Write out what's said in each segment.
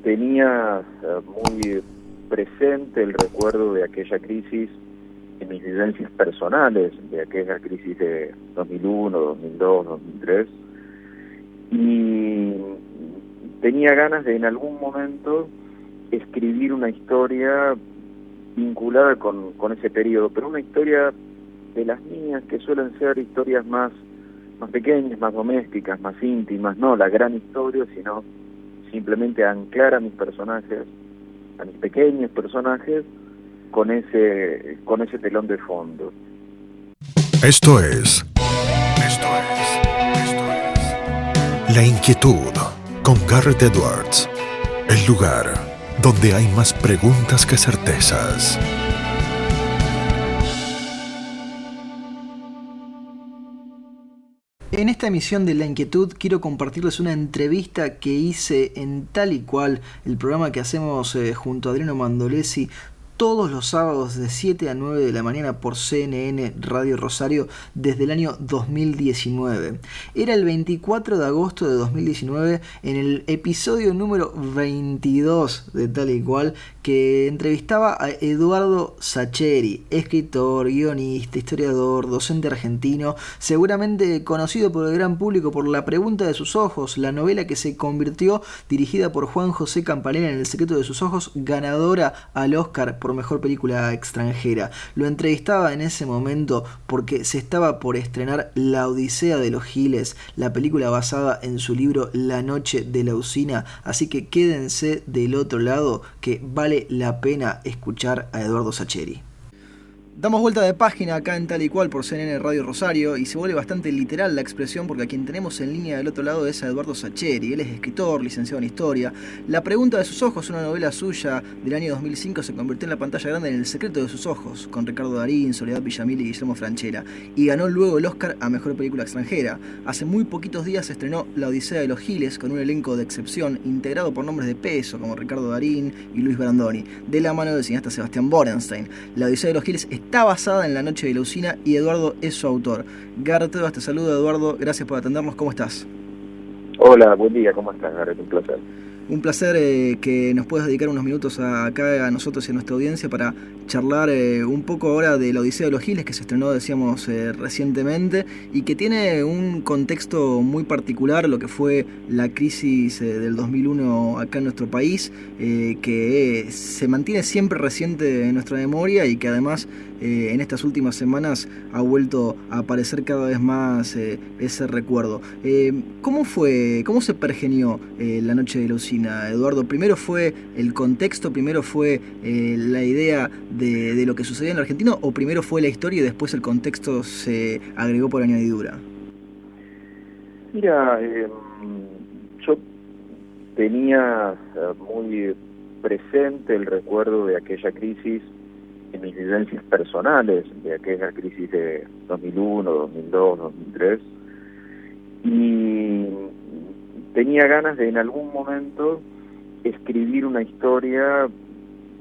tenía muy presente el recuerdo de aquella crisis en mis vivencias personales, de aquella crisis de 2001, 2002, 2003, y tenía ganas de en algún momento escribir una historia vinculada con ese periodo, pero una historia de las mías, que suelen ser historias más pequeñas, más domésticas, más íntimas, no la gran historia, sino simplemente anclar a mis personajes, a mis pequeños personajes, con ese telón de fondo. Esto es La Inquietud con Garrett Edwards, el lugar donde hay más preguntas que certezas. En esta emisión de La Inquietud quiero compartirles una entrevista que hice en Tal y Cual, el programa que hacemos junto a Adriano Mandolesi todos los sábados de 7 a 9 de la mañana por CNN Radio Rosario desde el año 2019. Era el 24 de agosto de 2019 en el episodio número 22 de Tal y Cual, que entrevistaba a Eduardo Sacheri, escritor, guionista, historiador, docente argentino, seguramente conocido por el gran público por La pregunta de sus ojos, la novela que se convirtió, dirigida por Juan José Campanella, en El secreto de sus ojos, ganadora al Oscar por mejor película extranjera. Lo entrevistaba en ese momento porque se estaba por estrenar La Odisea de los Giles, la película basada en su libro La noche de la usina, así que quédense del otro lado que vale la pena escuchar a Eduardo Sacheri. Damos vuelta de página acá en Tal y Cual por CNN Radio Rosario y se vuelve bastante literal la expresión porque a quien tenemos en línea del otro lado es a Eduardo Sacheri. Él es escritor, licenciado en Historia. La pregunta de sus ojos, una novela suya del año 2005, se convirtió en la pantalla grande en El secreto de sus ojos, con Ricardo Darín, Soledad Villamil y Guillermo Francella, y ganó luego el Oscar a Mejor Película Extranjera. Hace muy poquitos días se estrenó La Odisea de los Giles con un elenco de excepción integrado por nombres de peso como Ricardo Darín y Luis Brandoni, de la mano del cineasta Sebastián Borenstein. La Odisea de los Giles está basada en La noche de la usina y Eduardo es su autor. Garrett, te saludo, Eduardo, gracias por atendernos, ¿cómo estás? Hola, buen día, ¿cómo estás, Garrett? Un placer. Un placer que nos puedas dedicar unos minutos acá a nosotros y a nuestra audiencia para charlar un poco ahora de La Odisea de los Giles, que se estrenó, decíamos, recientemente, y que tiene un contexto muy particular, lo que fue la crisis del 2001 acá en nuestro país, que se mantiene siempre reciente en nuestra memoria y que además en estas últimas semanas ha vuelto a aparecer cada vez más ese recuerdo. ¿Cómo se pergenió La noche de la usina, Eduardo? ¿Primero fue el contexto, primero fue la idea de lo que sucedía en la Argentina, o primero fue la historia y después el contexto se agregó por añadidura? Mira, yo tenía muy presente el recuerdo de aquella crisis en mis vivencias personales, de aquella crisis de 2001, 2002, 2003, y tenía ganas de en algún momento escribir una historia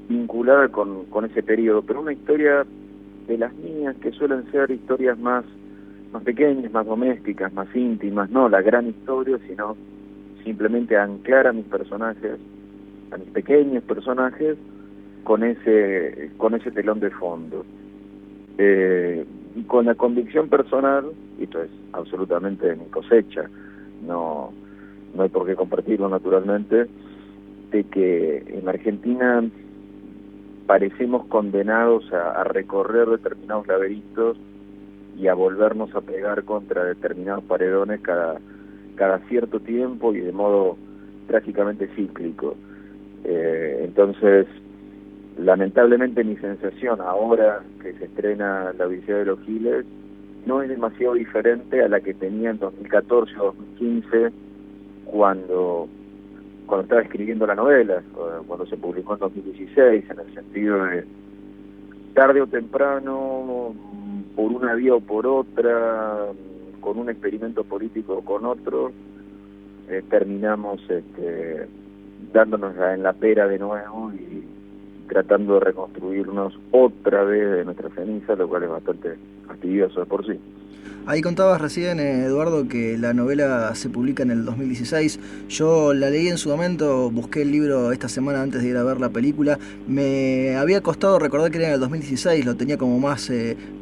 vinculada con ese periodo, pero una historia de las mías, que suelen ser historias más pequeñas, más domésticas, más íntimas, no la gran historia, sino simplemente anclar a mis personajes, a mis pequeños personajes, con ese telón de fondo. Y con la convicción personal, y esto es absolutamente mi cosecha, no hay por qué compartirlo naturalmente, de que en Argentina parecemos condenados a recorrer determinados laberintos y a volvernos a pegar contra determinados paredones cada cierto tiempo y de modo trágicamente cíclico. Entonces, lamentablemente mi sensación ahora que se estrena La Odisea de los Giles no es demasiado diferente a la que tenía en 2014 o 2015 cuando estaba escribiendo la novela, cuando se publicó en 2016, en el sentido de tarde o temprano, por una vía o por otra, con un experimento político o con otro, terminamos dándonos en la pera de nuevo y tratando de reconstruirnos otra vez de nuestra ceniza, lo cual es bastante fastidioso de por sí. Ahí contabas recién, Eduardo, que la novela se publica en el 2016. Yo la leí en su momento, busqué el libro esta semana antes de ir a ver la película. Me había costado recordar que era en el 2016, lo tenía como más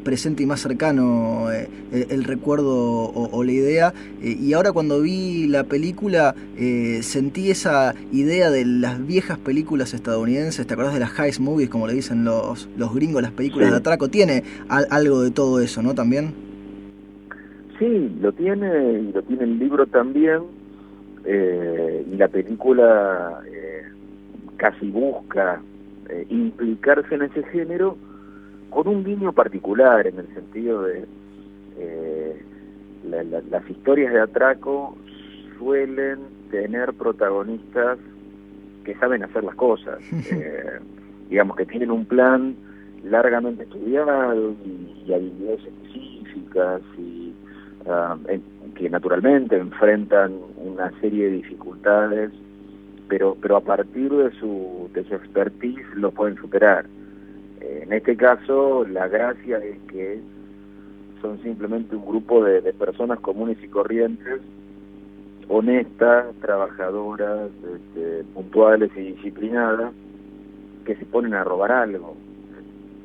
presente y más cercano el recuerdo o la idea. Y ahora cuando vi la película sentí esa idea de las viejas películas estadounidenses. ¿Te acordás de las heist movies, como le dicen los gringos, las películas de atraco? Tiene algo de todo eso, ¿no? También. Sí, lo tiene, y lo tiene el libro también, y la película casi busca implicarse en ese género con un guiño particular, en el sentido de las historias de atraco suelen tener protagonistas que saben hacer las cosas, digamos que tienen un plan largamente estudiado y habilidades específicas y que naturalmente enfrentan una serie de dificultades, pero a partir de su expertise lo pueden superar. En este caso, la gracia es que son simplemente un grupo de personas comunes y corrientes, honestas, trabajadoras, puntuales y disciplinadas, que se ponen a robar algo.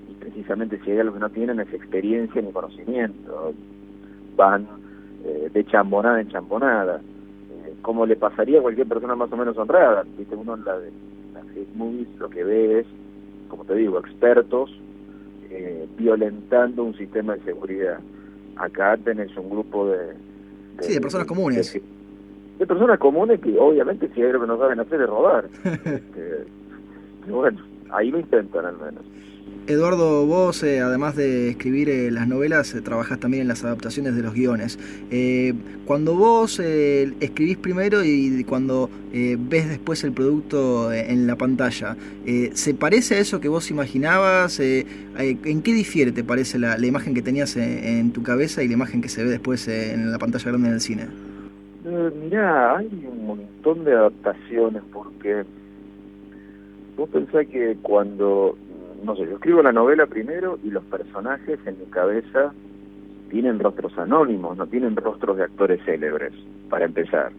Y precisamente si hay algo que no tienen es experiencia ni conocimiento. Van de chambonada en chambonada, como le pasaría a cualquier persona más o menos honrada. ¿Viste? Uno en las movies lo que ve es, como te digo, expertos violentando un sistema de seguridad. Acá tenés un grupo de personas comunes. De personas comunes que obviamente si hay algo que no saben hacer es robar. Bueno, ahí lo intentan al menos. Eduardo, vos además de escribir las novelas, trabajás también en las adaptaciones de los guiones. Cuando vos escribís primero y cuando ves después el producto en la pantalla, ¿se parece a eso que vos imaginabas? ¿En qué difiere, te parece, la imagen que tenías en tu cabeza y la imagen que se ve después en la pantalla grande en el cine? Mirá, hay un montón de adaptaciones, porque vos pensás que cuando, no sé, yo escribo la novela primero y los personajes en mi cabeza tienen rostros anónimos, no tienen rostros de actores célebres, para empezar.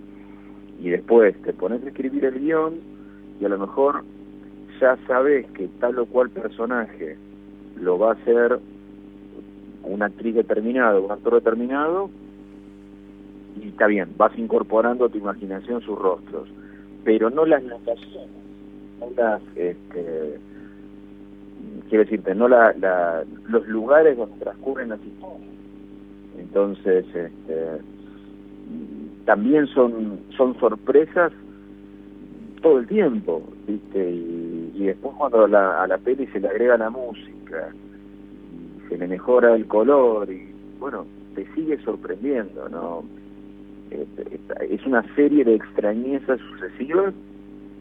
Y después te pones a escribir el guión y a lo mejor ya sabes que tal o cual personaje lo va a hacer una actriz determinada, un actor determinado, y está bien, vas incorporando a tu imaginación sus rostros, pero no las locaciones, no las, quiero decirte, no los lugares donde transcurren las historias. Entonces, también son sorpresas todo el tiempo, ¿viste? Y después cuando a la peli se le agrega la música, y se le mejora el color, y bueno, te sigue sorprendiendo, ¿no? Es una serie de extrañezas sucesivas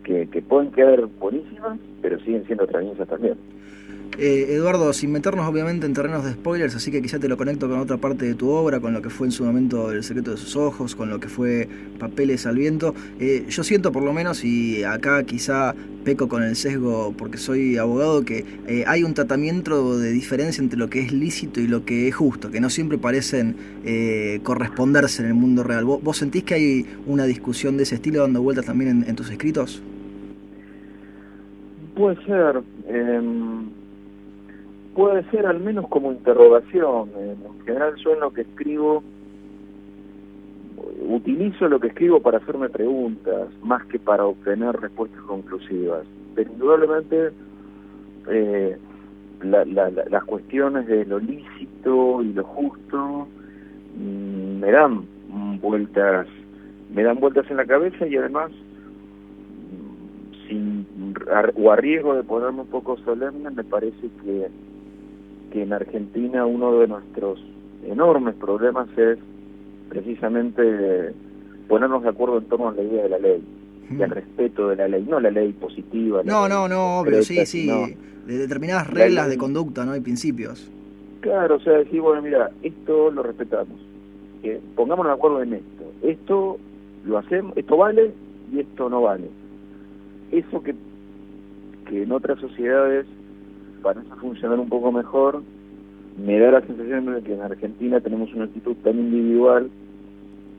que pueden quedar buenísimas, pero siguen siendo extrañezas también. Eduardo, sin meternos obviamente en terrenos de spoilers, así que quizá te lo conecto con otra parte de tu obra, con lo que fue en su momento El secreto de sus ojos, con lo que fue Papeles al viento. Yo siento por lo menos, y acá quizá peco con el sesgo porque soy abogado, que hay un tratamiento de diferencia entre lo que es lícito y lo que es justo, que no siempre parecen corresponderse en el mundo real. ¿Vos sentís que hay una discusión de ese estilo dando vueltas también en tus escritos? Puede ser. Puede ser al menos como interrogación. En general yo en lo que escribo, utilizo lo que escribo para hacerme preguntas, más que para obtener respuestas conclusivas. Pero indudablemente las cuestiones de lo lícito y lo justo me dan vueltas en la cabeza, y además, a riesgo de ponerme un poco solemne, me parece que en Argentina uno de nuestros enormes problemas es precisamente ponernos de acuerdo en torno a la idea de la ley y al respeto de la ley, no la ley positiva. No, obvio, sí, de determinadas reglas de conducta, ¿no? Y principios. Claro, o sea, decir, bueno, mira, esto lo respetamos, pongámonos de acuerdo en esto lo hacemos, esto vale y esto no vale. Eso que en otras sociedades parece funcionar un poco mejor, me da la sensación de que en Argentina tenemos una actitud tan individual,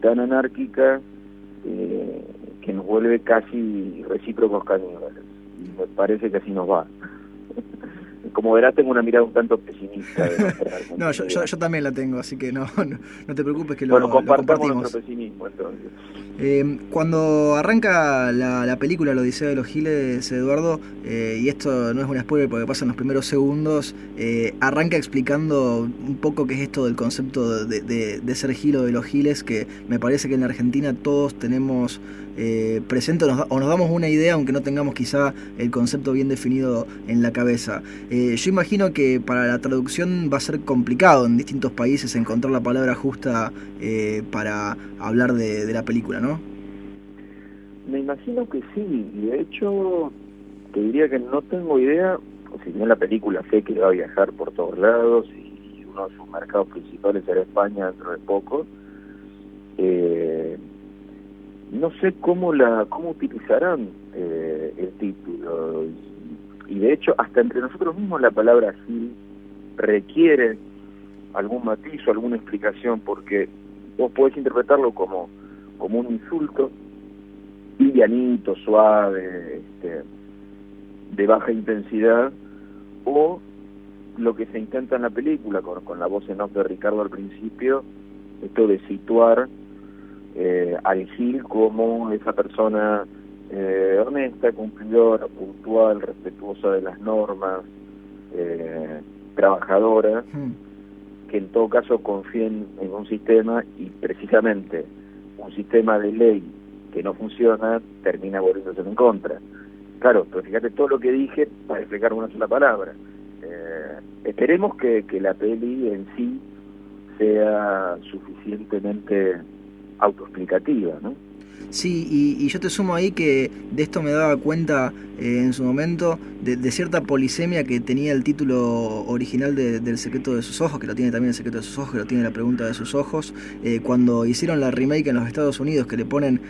tan anárquica, que nos vuelve casi recíprocos caníbales. Y me parece que así nos va. Como verás, tengo una mirada un tanto pesimista. No, yo también la tengo, así que no te preocupes que bueno, lo compartamos compartimos. nuestro pesimismo, entonces. Cuando arranca la película La Odisea de los Giles, Eduardo, y esto no es un spoiler porque pasa en los primeros segundos, arranca explicando un poco qué es esto del concepto de ser Gilo de los Giles, que me parece que en la Argentina todos tenemos presente o nos damos una idea, aunque no tengamos quizá el concepto bien definido en la cabeza. Yo imagino que para la traducción va a ser complicado en distintos países encontrar la palabra justa para hablar de la película, ¿no? Me imagino que sí, y de hecho te diría que no tengo idea, o si bien la película sé que va a viajar por todos lados y uno de sus mercados principales será España dentro de poco, no sé cómo utilizarán el título, y de hecho hasta entre nosotros mismos la palabra Gil requiere algún matiz o alguna explicación, porque vos podés interpretarlo como un insulto livianito, suave, de baja intensidad, o lo que se intenta en la película con la voz en off de Ricardo al principio, esto de situar al Gil como esa persona honesta, cumplidora, puntual, respetuosa de las normas, trabajadora, que en todo caso confía en un sistema, y precisamente un sistema de ley que no funciona termina volviéndose en contra. Claro, pero fíjate todo lo que dije para explicar una sola palabra. Esperemos que la peli en sí sea suficientemente autoexplicativa, ¿no? Sí, y yo te sumo ahí que de esto me daba cuenta en su momento de cierta polisemia que tenía el título original del Secreto de sus Ojos, que lo tiene también El Secreto de sus Ojos, que lo tiene La Pregunta de sus Ojos, cuando hicieron la remake en los Estados Unidos, que le ponen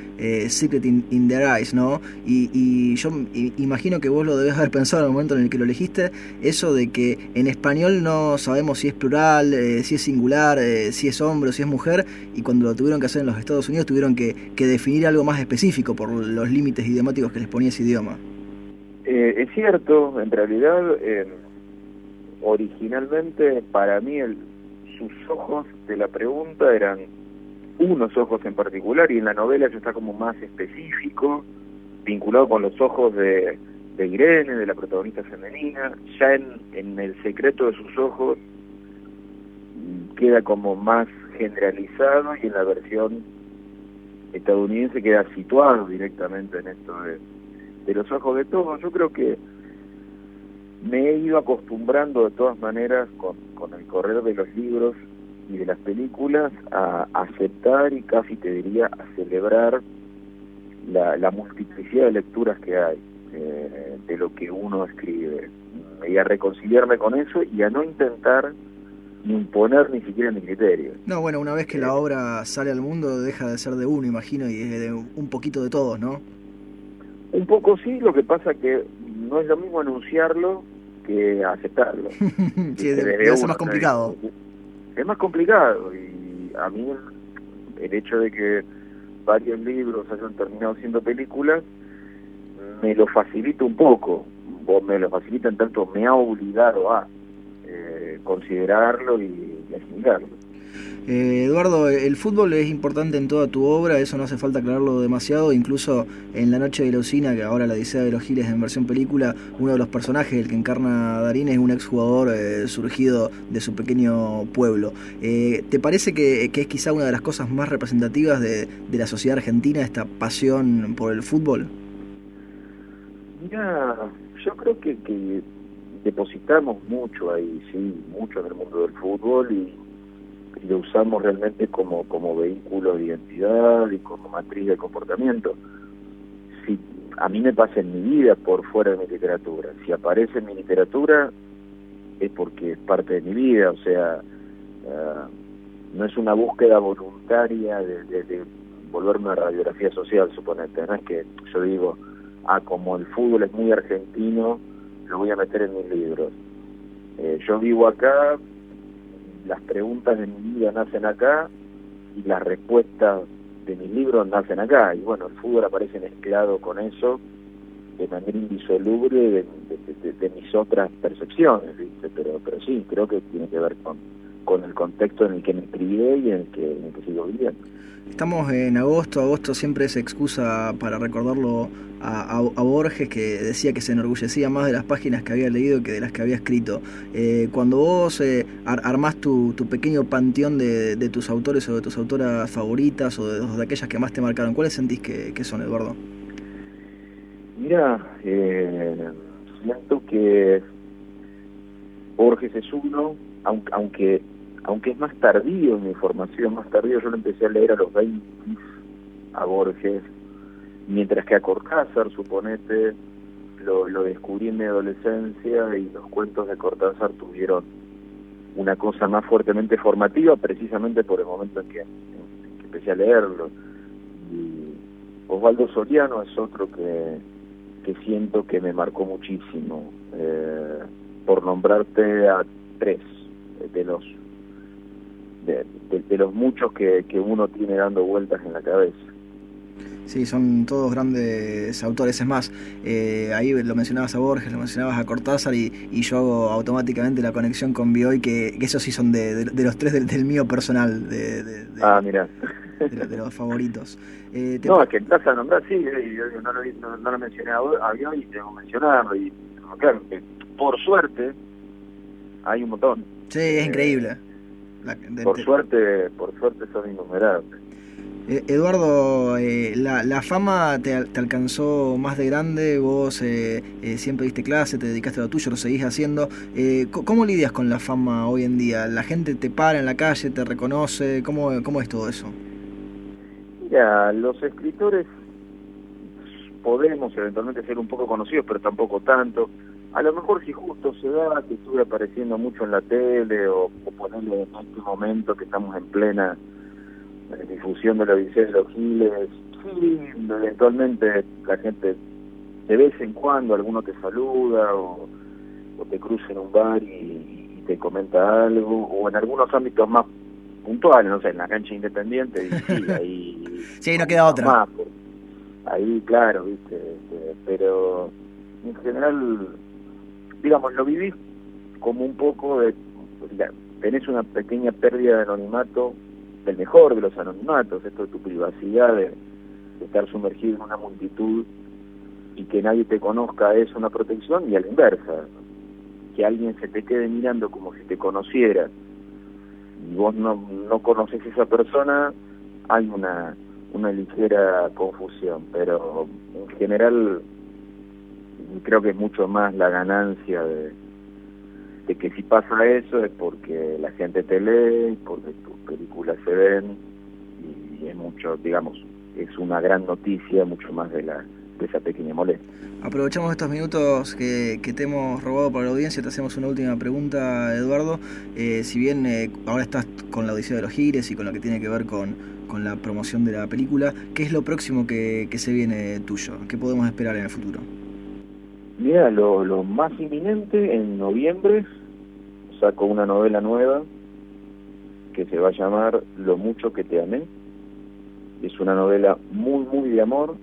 Secret in Their Eyes, ¿no? Y yo imagino que vos lo debés haber pensado en el momento en el que lo elegiste, eso de que en español no sabemos si es plural, si es singular, si es hombre o si es mujer, y cuando lo tuvieron que hacer en los Estados Unidos tuvieron que definir algo más específico por los límites idiomáticos que les ponía ese idioma. Es cierto, en realidad originalmente para mí sus ojos de La Pregunta eran unos ojos en particular, y en la novela eso está como más específico, vinculado con los ojos de Irene, de la protagonista femenina. Ya en El Secreto de sus Ojos queda como más generalizado, y en la versión estadounidense queda situado directamente en esto de los ojos de todos. Yo creo que me he ido acostumbrando de todas maneras con el correr de los libros y de las películas a aceptar, y casi te diría a celebrar la multiplicidad de lecturas que hay de lo que uno escribe, y a reconciliarme con eso y a no intentar imponer ni siquiera mi criterio. No, bueno, una vez que la obra sale al mundo deja de ser de uno, imagino, y es de un poquito de todos, ¿no? Un poco sí, lo que pasa que no es lo mismo anunciarlo que aceptarlo. Sí, debe ser más complicado. Es más complicado, y a mí el hecho de que varios libros hayan terminado siendo películas me lo facilita un poco, o me lo facilita en tanto me ha obligado a considerarlo y asimilarlo. Eduardo, el fútbol es importante en toda tu obra, eso no hace falta aclararlo demasiado. Incluso en La Noche de la Usina, que ahora La Odisea de los Giles en versión película, uno de los personajes, el que encarna a Darín, es un exjugador surgido de su pequeño pueblo. ¿Te parece que es quizá una de las cosas más representativas de la sociedad argentina, esta pasión por el fútbol? Mira, yo creo que depositamos mucho ahí, sí, mucho en el mundo del fútbol, y lo usamos realmente como vehículo de identidad y como matriz de comportamiento. Si a mí me pasa en mi vida por fuera de mi literatura, si aparece en mi literatura es porque es parte de mi vida, o sea, no es una búsqueda voluntaria de volverme una radiografía social, suponete, no es que yo digo, como el fútbol es muy argentino, lo voy a meter en mis libros. Yo vivo acá, las preguntas de mi vida nacen acá y las respuestas de mis libros nacen acá. Y bueno, el fútbol aparece mezclado con eso de manera indisoluble de mis otras percepciones, ¿viste? Pero sí, creo que tiene que ver con el contexto en el que me crié y en el que sigo viviendo. Estamos en agosto siempre es excusa para recordarlo a Borges, que decía que se enorgullecía más de las páginas que había leído que de las que había escrito. Cuando vos armás tu pequeño panteón de tus autores o de tus autoras favoritas o de aquellas que más te marcaron, ¿cuáles sentís que son, Eduardo? Mira, siento que Borges es uno, aunque es más tardío en mi formación, más tardío, yo lo empecé a leer a los 20 a Borges, mientras que a Cortázar, suponete, lo descubrí en mi adolescencia y los cuentos de Cortázar tuvieron una cosa más fuertemente formativa, precisamente por el momento en que empecé a leerlo. Y Osvaldo Soriano es otro que siento que me marcó muchísimo, por nombrarte a 3 de los muchos que uno tiene dando vueltas en la cabeza. Sí, son todos grandes autores. Es más, ahí lo mencionabas a Borges, lo mencionabas a Cortázar y yo hago automáticamente la conexión con Bioy, que esos sí son de los 3 del mío personal, Mirá. de los favoritos. No, es que entras a nombrar, sí, yo no lo mencioné a Bioy y tengo que mencionarlo, y claro, que por suerte hay un montón. Sí, es increíble. Por suerte son innumerables. Eduardo, la fama te alcanzó más de grande, vos siempre diste clase, te dedicaste a lo tuyo, lo seguís haciendo. ¿Cómo lidias con la fama hoy en día? ¿La gente te para en la calle, te reconoce? ¿Cómo es todo eso? Mira, los escritores podemos eventualmente ser un poco conocidos, pero tampoco tanto. A lo mejor si justo se da que estuve apareciendo mucho en la tele o ponerle en este momento que estamos en plena difusión de la Odisea de los Giles, sí, eventualmente la gente de vez en cuando alguno te saluda o te cruza en un bar y te comenta algo, o en algunos ámbitos más puntuales, no sé, en la cancha independiente, y sí, ahí sí, no queda otra. Más, ahí, claro, viste, pero en general, digamos, lo vivís como un poco de, tenés una pequeña pérdida de anonimato, del mejor de los anonimatos, esto de tu privacidad, de estar sumergido en una multitud y que nadie te conozca es una protección, y a la inversa, que alguien se te quede mirando como si te conociera y vos no conoces a esa persona, hay una ligera confusión, pero en general creo que es mucho más la ganancia de que si pasa eso es porque la gente te lee, porque tus películas se ven, y es mucho, digamos, es una gran noticia, mucho más de esa pequeña molestia. Aprovechamos estos minutos que te hemos robado para la audiencia, te hacemos una última pregunta, Eduardo. Si bien ahora estás con la Odisea de los Giles y con lo que tiene que ver con la promoción de la película, ¿qué es lo próximo que se viene tuyo? ¿Qué podemos esperar en el futuro? Mira, lo más inminente, en noviembre saco una novela nueva que se va a llamar Lo mucho que te amé. Es una novela muy de amor,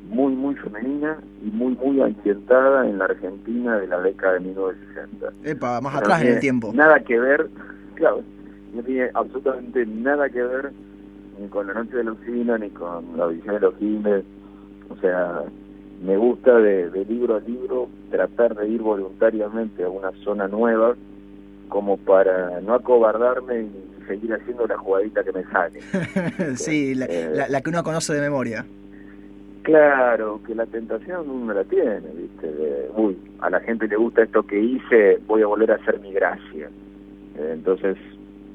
muy femenina y muy ambientada en la Argentina de la década de 1960. Epa, más atrás en el tiempo. Nada que ver, claro, no tiene absolutamente nada que ver ni con La noche de la usina ni con La Odisea de los Giles. O sea, me gusta de libro a libro tratar de ir voluntariamente a una zona nueva, como para no acobardarme y seguir haciendo la jugadita que me sale. Sí, la que uno conoce de memoria. Claro, que la tentación uno la tiene, ¿viste? A la gente le gusta esto que hice, voy a volver a hacer mi gracia. Entonces,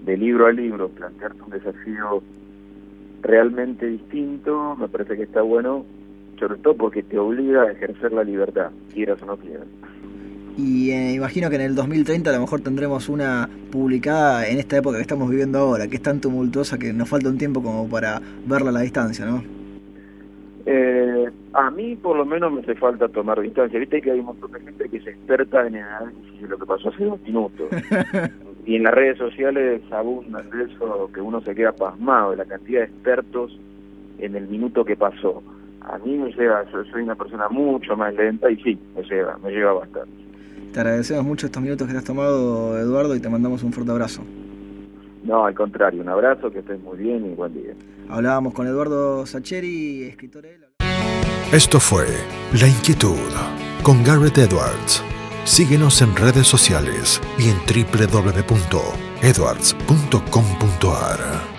de libro a libro, plantearte un desafío realmente distinto, me parece que está bueno, sobre todo porque te obliga a ejercer la libertad, quieras o no quieras. Y imagino que en el 2030 a lo mejor tendremos una publicada en esta época que estamos viviendo ahora, que es tan tumultuosa que nos falta un tiempo como para verla a la distancia, ¿no? A mí por lo menos me hace falta tomar distancia. Viste que hay un montón de gente que se experta en el análisis de lo que pasó hace 2 minutos. en las redes sociales abundan de eso, que uno se queda pasmado de la cantidad de expertos en el minuto que pasó. A mí me lleva, yo soy una persona mucho más lenta y sí, me lleva bastante. Te agradecemos mucho estos minutos que te has tomado, Eduardo, y te mandamos un fuerte abrazo. No, al contrario, un abrazo, que estés muy bien y buen día. Hablábamos con Eduardo Sacheri, escritor él. Esto fue La Inquietud con Garrett Edwards. Síguenos en redes sociales y en www.edwards.com.ar.